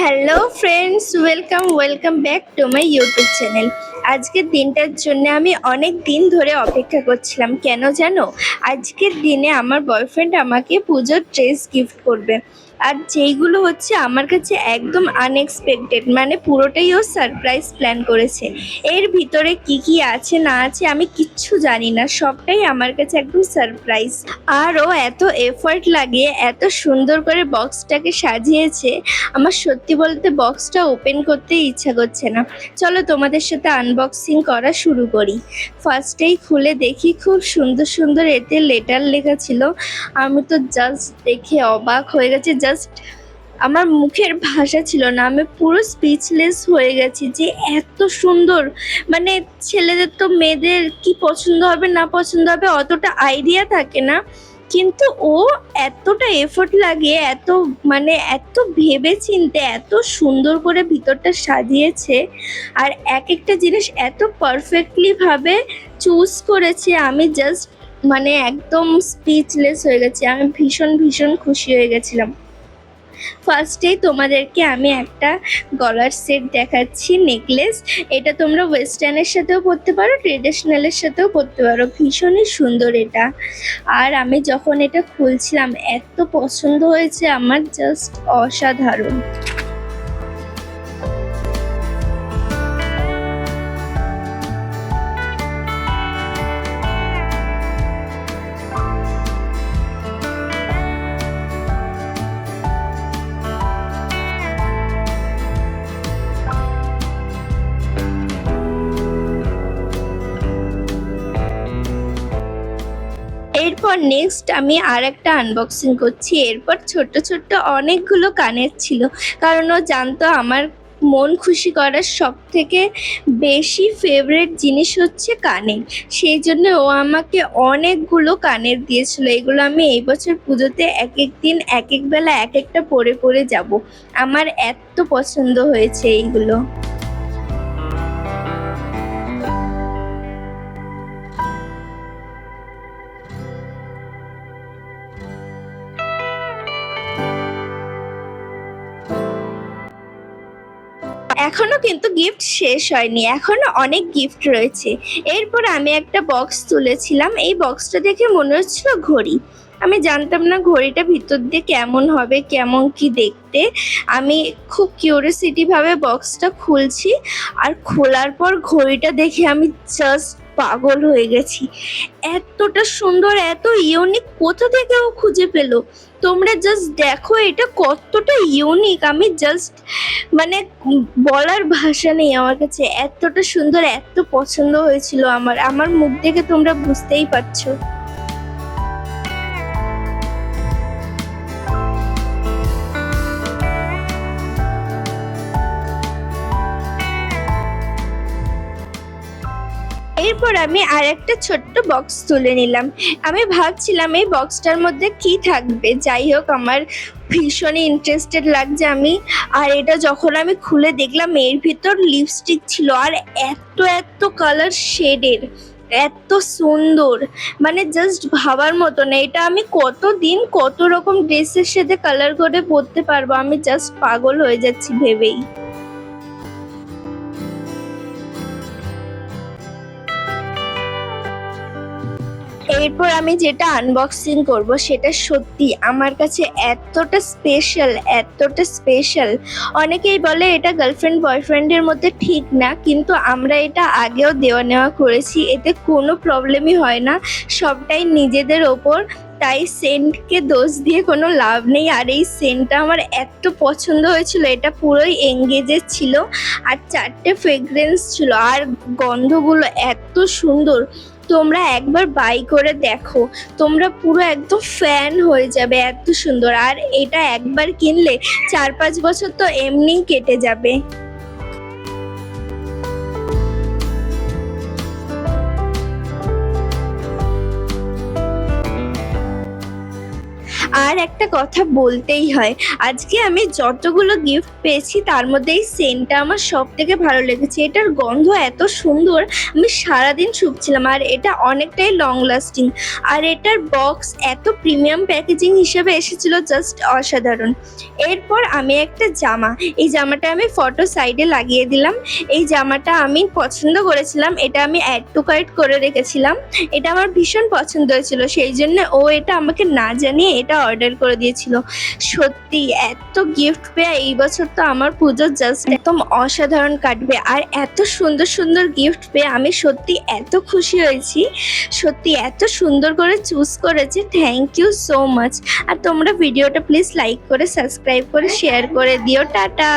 Hello friends, welcome back to my YouTube channel. আজকের দিনটার জন্য আমি অনেক দিন ধরে অপেক্ষা করছিলাম। কেন জানো? আজকের দিনে আমার বয়ফ্রেন্ড আমাকে পুজোর ড্রেস গিফট করবে, আর যেইগুলো হচ্ছে আমার কাছে একদম আনএক্সপেক্টেড, মানে পুরোটাই ও সারপ্রাইজ প্ল্যান করেছে। এর ভিতরে কি কি আছে না আছে আমি কিচ্ছু জানি না, সবটাই আমার কাছে একদম সারপ্রাইজ। আর ও এত এফর্ট লাগিয়ে এত সুন্দর করে বক্সটাকে সাজিয়েছে, আমার সত্যি বলতে বক্সটা ওপেন করতে ইচ্ছা করছে না। চলো তোমাদের সাথে আনবক্সিং করা শুরু করি। ফার্স্টেই খুলে দেখি খুব সুন্দর সুন্দর এতে লেটার লেখা ছিল। আমি তো জাস্ট দেখে অবাক হয়ে গেছি, জাস্ট আমার মুখের ভাষা ছিল না, আমি পুরো স্পিচলেস হয়ে গেছি যে এত সুন্দর। মানে ছেলেদের তো মেয়েদের কি পছন্দ হবে না পছন্দ হবে অতটা আইডিয়া থাকে না, কিন্তু ও এতটা এফোর্ট লাগিয়ে এত ভেবে চিন্তে এত সুন্দর করে ভিতরটা সাজিয়েছে, আর এক একটা জিনিস এত পারফেক্টলি ভাবে চুজ করেছে। আমি জাস্ট একদম স্পিচলেস হয়ে গেছি, আমি ভীষণ ভীষণ খুশি হয়ে গেছিলাম। ফার্স্টেই তোমাদেরকে আমি একটা গলার সেট দেখাচ্ছি, নেকলেস। এটা তোমরা ওয়েস্টার্নের সাথেও পরতে পারো, ট্রেডিশনালের সাথেও পরতে পারো, ভীষণই সুন্দর এটা। আর আমি যখন এটা খুলছিলাম এত পছন্দ হয়েছে আমার, জাস্ট অসাধারণ। এরপর নেক্সট আমি আর একটা আনবক্সিং করছি। এরপর ছোট্ট ছোট্ট অনেকগুলো কানের ছিল, কারণ ও জানতো আমার মন খুশি করার সব থেকে বেশি ফেভারিট জিনিস হচ্ছে কানের। সেই জন্য ও আমাকে অনেকগুলো কানের দিয়েছিল। এগুলো আমি এই বছর পুজোতে এক এক দিন এক এক বেলা এক একটা পরে পরে যাব। আমার এত পছন্দ হয়েছে এইগুলো। এখনো কিন্তু গিফট শেষ হয়নি, এখনো অনেক গিফট রয়েছে। এরপর আমি একটা বক্স তুলেছিলাম, এই বক্সটা দেখে মনে হচ্ছিল ঘড়ি। আমি জানতাম না ঘড়িটা ভিতর দিয়ে কেমন হবে, কেমন কি দেখতে। আমি খুব কিউরিওসিটি ভাবে বক্সটা খুলছি, আর খোলার পর ঘড়িটা দেখে আমি জাস্ট পাগল হয়ে গেছি। এতটা সুন্দর, এত ইউনিক কোথা থেকে ও খুঁজে পেলো? তোমরা জাস্ট দেখো এটা কতটা ইউনিক। আমি জাস্ট মানে বলার ভাষা নেই আমার কাছে, এতটা সুন্দর, এত পছন্দ হয়েছিল আমার। আমার মুখ দেখে তোমরা বুঝতেই পারছো। এরপর আমি আর একটা ছোট্ট বক্স তুলে নিলাম। আমি ভাবছিলাম এই বক্সটার মধ্যে কি থাকবে। যাই হোক, আমার ভীষণই ইন্টারেস্টেড লাগছে আমি। আর এটা যখন আমি খুলে দেখলাম এর ভিতর লিপস্টিক ছিল, আর এত এত কালার শেডের, এত সুন্দর, মানে জাস্ট ভাবার মতো না। এটা আমি কতদিন কত রকম ড্রেসের সাথে কালার করে পরতে পারবো, আমি জাস্ট পাগল হয়ে যাচ্ছি ভেবেই। এরপর আমি যেটা আনবক্সিং করব সেটা সত্যি আমার কাছে এতটা স্পেশাল। অনেকেই বলে এটা গার্লফ্রেন্ড বয়ফ্রেন্ডের মধ্যে ঠিক না, কিন্তু আমরা এটা আগেও দেওয়া নেওয়া করেছি, এতে কোনো প্রবলেমই হয় না, সবটাই নিজেদের ওপর। তাই সেন্টকে দোষ দিয়ে কোনো লাভ নেই। আর এই সেন্টটা আমার এত পছন্দ হয়েছিল, এটা পুরোই এঙ্গেজের ছিল, আর 4টে ফ্রেগ্রেন্স ছিল, আর গন্ধগুলো এত সুন্দর। তোমরা একবার বাই করে দেখো, তোমরা পুরো একদম ফ্যান হয়ে যাবে, এত সুন্দর। আর এটা একবার কিনলে 4-5 বছর তো এমনিই কেটে যাবে। আর একটা একটা কথা বলতেই হয়, আজকে আমি যতগুলো গিফট পেয়েছি তার মধ্যে এই সেন্টটা আমার সবথেকে ভালো লেগেছে। এটার গন্ধ এত সুন্দর, আমি সারাদিন শুঁকছিলাম। আর এটা অনেকটাই লং লাস্টিং। আর এটার বক্স এত প্রিমিয়াম প্যাকেজিং হিসেবে এসেছিল, জাস্ট অসাধারণ। এরপর আমি একটা জামা, এই জামাটা আমি ফটো সাইডে লাগিয়ে দিলাম। এই জামাটা আমি পছন্দ করেছিলাম, এটা আমি অ্যাড টু কার্ট করে রেখেছিলাম। এটা আমার ভীষণ পছন্দ হয়েছিল, সেই জন্য ও এটা আমাকে না জানিয়ে এটা অর্ডার করে দিয়েছিল। সত্যি এত গিফট পেয়ে এই বছর তো আমার পুজো জাস্ট একদম অসাধারণ কাটবে। আর এত সুন্দর সুন্দর গিফট পেয়ে আমি সত্যি এত খুশি হয়েছি। সত্যি এত সুন্দর করে চুজ করেছে, থ্যাংক ইউ সো মাচ। আর তোমরা ভিডিওটা প্লিজ লাইক করে, সাবস্ক্রাইব করে, শেয়ার করে দিও। টাটা।